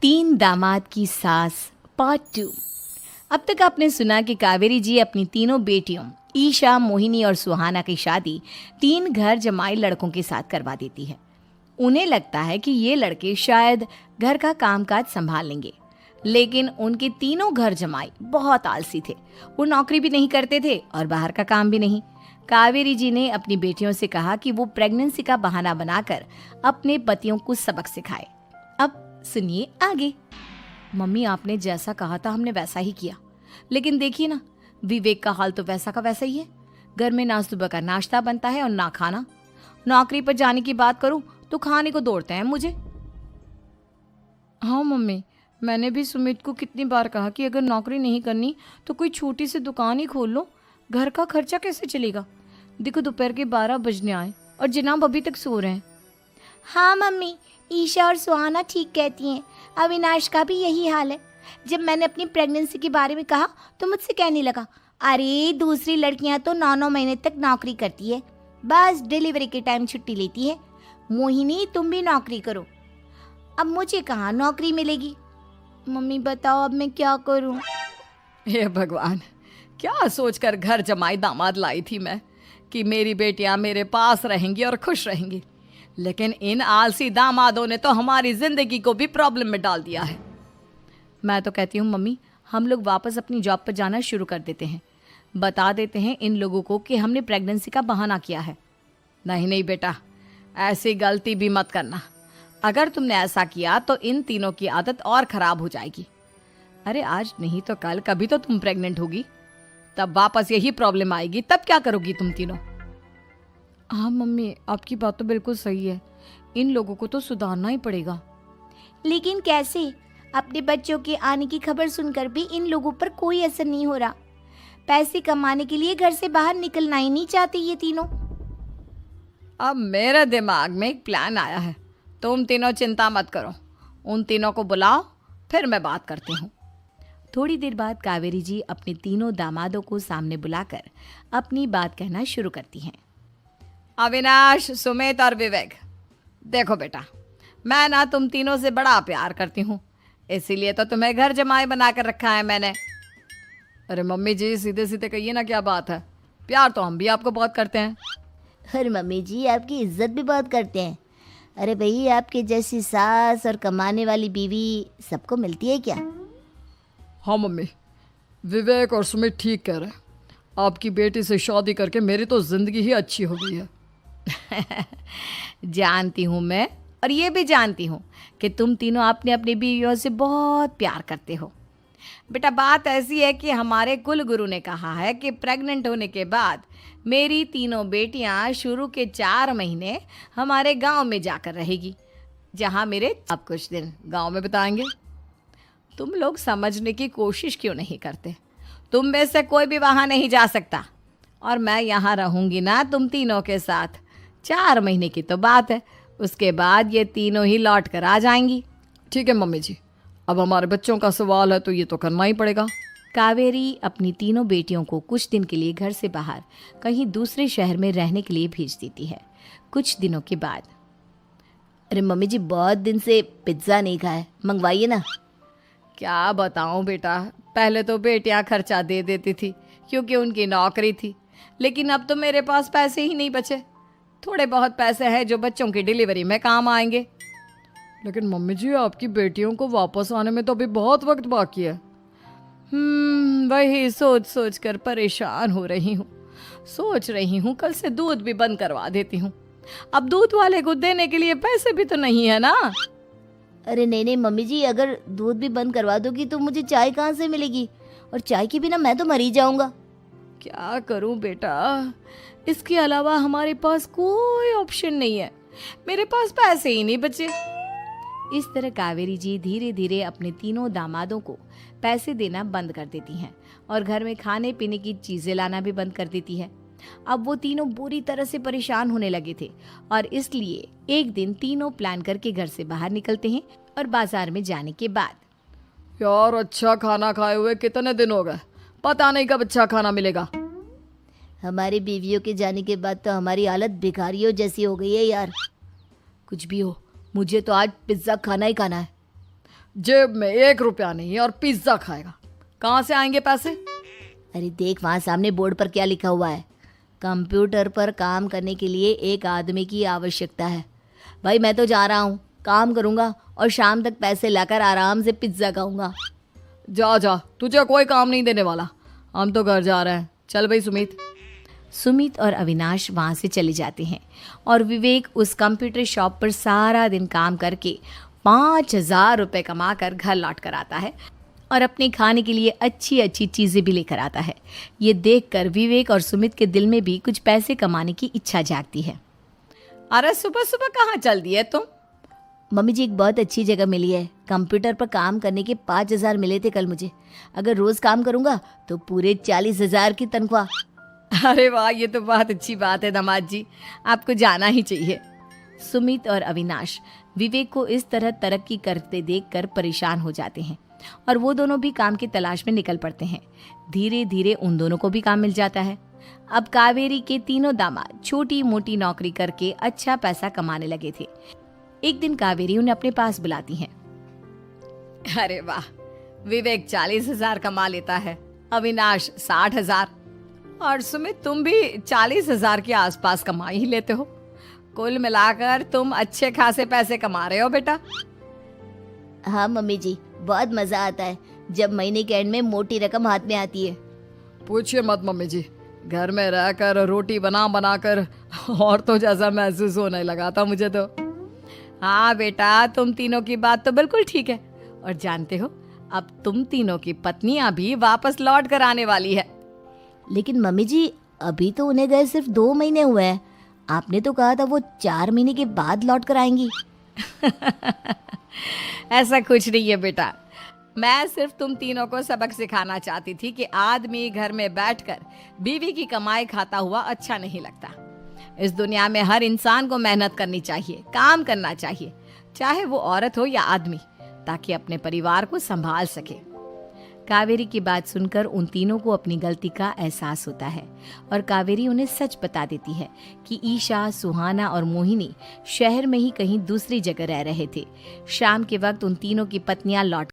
तीन दामाद की सास पार्ट 2। अब तक आपने सुना कि कावेरी जी अपनी तीनों बेटियों ईशा, मोहिनी और सुहाना की शादी तीन घर जमाई लड़कों के साथ करवा देती है। उन्हें लगता है कि ये लड़के शायद घर का कामकाज संभाल लेंगे, लेकिन उनके तीनों घर जमाई बहुत आलसी थे। वो नौकरी भी नहीं करते थे और बाहर का काम भी नहीं। कावेरी जी ने अपनी बेटियों से कहा कि वो प्रेगनेंसी का बहाना बनाकर अपने पतियों को सबक सिखाए। अब सुनिए आगे। मम्मी, आपने जैसा कहा था हमने वैसा ही किया, लेकिन देखिए ना, विवेक का हाल तो वैसा का वैसा ही है। घर में ना सुबह का नाश्ता बनता है और ना खाना। नौकरी पर जाने की बात करूं तो खाने को दौड़ते हैं मुझे। हाँ मम्मी, मैंने भी सुमित को कितनी बार कहा कि अगर नौकरी नहीं करनी तो कोई छोटी सी दुकान ही खोल लो, घर का खर्चा कैसे चलेगा। देखो दोपहर के 12 बजने आए और जनाब अभी तक सो रहे हैं। हाँ मम्मी, ईशा और सुहाना ठीक कहती हैं। अविनाश का भी यही हाल है। जब मैंने अपनी प्रेगनेंसी के बारे में कहा तो मुझसे कहने लगा, अरे दूसरी लड़कियां तो 9-9 महीने तक नौकरी करती है, बस डिलीवरी के टाइम छुट्टी लेती है। मोहिनी, तुम भी नौकरी करो। अब मुझे कहाँ नौकरी मिलेगी। मम्मी बताओ अब मैं क्या करूँ। हे भगवान, क्या सोचकर घर जमाई दामाद लाई थी मैं कि मेरी बेटियां मेरे पास रहेंगी और खुश रहेंगी, लेकिन इन आलसी दामादों ने तो हमारी जिंदगी को भी प्रॉब्लम में डाल दिया है। मैं तो कहती हूँ मम्मी, हम लोग वापस अपनी जॉब पर जाना शुरू कर देते हैं। बता देते हैं इन लोगों को कि हमने प्रेगनेंसी का बहाना किया है। नहीं नहीं बेटा, ऐसी गलती भी मत करना। अगर तुमने ऐसा किया तो इन तीनों की आदत और ख़राब हो जाएगी। अरे आज नहीं तो कल कभी तो तुम प्रेग्नेंट होगी, तब वापस यही प्रॉब्लम आएगी। तब क्या करोगी तुम तीनों। हाँ मम्मी, आपकी बात तो बिल्कुल सही है। इन लोगों को तो सुधारना ही पड़ेगा। लेकिन कैसे? अपने बच्चों के आने की खबर सुनकर भी इन लोगों पर कोई असर नहीं हो रहा। पैसे कमाने के लिए घर से बाहर निकलना ही नहीं चाहते ये तीनों। अब मेरे दिमाग में एक प्लान आया है। तुम तीनों चिंता मत करो, उन तीनों को बुलाओ, फिर मैं बात करती हूँ। थोड़ी देर बाद कावेरी जी अपने तीनों दामादों को सामने बुलाकर अपनी बात कहना शुरू करती हैं। अविनाश, सुमित और विवेक, देखो बेटा, मैं ना तुम तीनों से बड़ा प्यार करती हूँ, इसीलिए तो तुम्हें घर जमाई बना कर रखा है मैंने। अरे मम्मी जी, सीधे सीधे कहिए ना, क्या बात है। प्यार तो हम भी आपको बहुत करते हैं। अरे मम्मी जी, आपकी इज्जत भी बहुत करते हैं। अरे भाई, आपके जैसी सास और कमाने वाली बीवी सबको मिलती है क्या? हाँ मम्मी, विवेक और सुमित ठीक कह रहे हैं। आपकी बेटी से शादी करके मेरी तो ज़िंदगी ही अच्छी हो गई है। जानती हूँ मैं, और ये भी जानती हूँ कि तुम तीनों अपने अपनी बीवियों से बहुत प्यार करते हो। बेटा, बात ऐसी है कि हमारे कुल गुरु ने कहा है कि प्रेग्नेंट होने के बाद मेरी तीनों बेटियां शुरू के 4 महीने हमारे गांव में जाकर रहेगी, जहां मेरे अब कुछ दिन गांव में बिताएंगे। तुम लोग समझने की कोशिश क्यों नहीं करते। तुम में से कोई भी वहां नहीं जा सकता, और मैं यहाँ रहूँगी ना तुम तीनों के साथ। 4 महीने की तो बात है, उसके बाद ये तीनों ही लौट कर आ जाएंगी। ठीक है मम्मी जी, अब हमारे बच्चों का सवाल है तो ये तो करना ही पड़ेगा। कावेरी अपनी तीनों बेटियों को कुछ दिन के लिए घर से बाहर कहीं दूसरे शहर में रहने के लिए भेज देती है। कुछ दिनों के बाद, अरे मम्मी जी, बहुत दिन से पिज्ज़ा नहीं खाया, मंगवाइए ना। क्या बताऊं बेटा, पहले तो बेटियां खर्चा दे देती थी क्योंकि उनकी नौकरी थी, लेकिन अब तो मेरे पास पैसे ही नहीं बचे। थोड़े बहुत पैसे हैं जो बच्चों की डिलीवरी में काम आएंगे। लेकिन मम्मी जी, आपकी बेटियों को वापस आने में तो अभी बहुत वक्त बाकी है। वही सोच सोच कर परेशान हो रही हूँ। सोच रही हूँ कल से दूध भी बंद करवा देती हूँ। अब दूध वाले को देने के लिए पैसे भी तो नहीं है ना। अरे नहीं नहीं मम्मी जी, अगर दूध भी बंद करवा दोगी तो मुझे चाय कहाँ से मिलेगी, और चाय के बिना मैं तो मर ही जाऊंगा। क्या करूं बेटा, इसके अलावा हमारे पास कोई ऑप्शन नहीं है। मेरे पास पैसे ही नहीं बचे। इस तरह कावेरी जी धीरे धीरे अपने तीनों दामादों को पैसे देना बंद कर देती हैं और घर में खाने पीने की चीज़ें लाना भी बंद कर देती है। अब वो तीनों बुरी तरह से परेशान होने लगे थे, और इसलिए एक दिन तीनों प्लान करके घर से बाहर निकलते हैं। और बाजार में जाने के बाद, यार अच्छा खाना खाए हुए कितने दिन हो गए, पता नहीं कब अच्छा खाना मिलेगा। हमारी बीवियों के जाने के बाद तो हमारी हालत भिखारियों जैसी हो गई है यार। कुछ भी हो, मुझे तो आज पिज्ज़ा खाना ही खाना है। जेब में 1 रुपया नहीं और पिज्जा खाएगा, कहाँ से आएंगे पैसे? अरे देख वहाँ सामने बोर्ड पर क्या लिखा हुआ है, कंप्यूटर पर काम करने के लिए एक आदमी की आवश्यकता है। भाई मैं तो जा रहा हूँ, काम करूँगा और शाम तक पैसे लाकर आराम से पिज्ज़ा खाऊंगा। जा जा, तुझे कोई काम नहीं देने वाला, हम तो घर जा रहे हैं। चल भाई सुमित। सुमित और अविनाश वहाँ से चले जाते हैं और विवेक उस कंप्यूटर शॉप पर सारा दिन काम करके 5,000 रुपये कमा कर घर लौट कर आता है और अपने खाने के लिए अच्छी अच्छी चीज़ें भी लेकर आता है। ये देखकर विवेक और सुमित के दिल में भी कुछ पैसे कमाने की इच्छा जागती है। अरे सुबह सुबह कहाँ चल दिए तुम? मम्मी जी एक बहुत अच्छी जगह मिली है, कंप्यूटर पर काम करने के 5,000 मिले थे कल मुझे। अगर रोज़ काम करूँगा तो पूरे 40,000 की तनख्वाह। अरे वाह, ये तो बहुत अच्छी बात है दामाद जी, आपको जाना ही चाहिए। सुमित और अविनाश विवेक को इस तरह तरक्की करते देखकर परेशान हो जाते हैं और वो दोनों भी काम की तलाश में निकल पड़ते हैं। धीरे धीरे उन दोनों को भी काम मिल जाता है। अब कावेरी के तीनों दामाद छोटी मोटी नौकरी करके अच्छा पैसा कमाने लगे थे। एक दिन कावेरी उन्हें अपने पास बुलाती है। अरे वाह, विवेक 40,000 कमा लेता है, अविनाश 60,000 और सुमित तुम भी 40,000 के आसपास कमा ही लेते हो। कुल मिलाकर तुम अच्छे खासे पैसे कमा रहे हो बेटा। हाँ मम्मी जी, बहुत मजा आता है जब महीने के एंड में मोटी रकम हाथ में आती है। पूछिए मत मम्मी जी, घर में रहकर रोटी बना बना कर और तो जैसा महसूस होने लगा था मुझे तो। हाँ बेटा, तुम तीनों की बात तो बिल्कुल ठीक है। और जानते हो, अब तुम तीनों की पत्नियां भी वापस लौट कर आने वाली है। लेकिन मम्मी जी अभी तो उन्हें गए सिर्फ 2 महीने हुए हैं, आपने तो कहा था वो 4 महीने के बाद लौट कर आएंगी। ऐसा कुछ नहीं है बेटा, मैं सिर्फ तुम तीनों को सबक सिखाना चाहती थी कि आदमी घर में बैठकर बीवी की कमाई खाता हुआ अच्छा नहीं लगता। इस दुनिया में हर इंसान को मेहनत करनी चाहिए, काम करना चाहिए, चाहे वो औरत हो या आदमी, ताकि अपने परिवार को संभाल सके। कावेरी की बात सुनकर उन तीनों को अपनी गलती का एहसास होता है और कावेरी उन्हें सच बता देती है कि ईशा, सुहाना और मोहिनी शहर में ही कहीं दूसरी जगह रह रहे थे। शाम के वक्त उन तीनों की पत्नियां लौट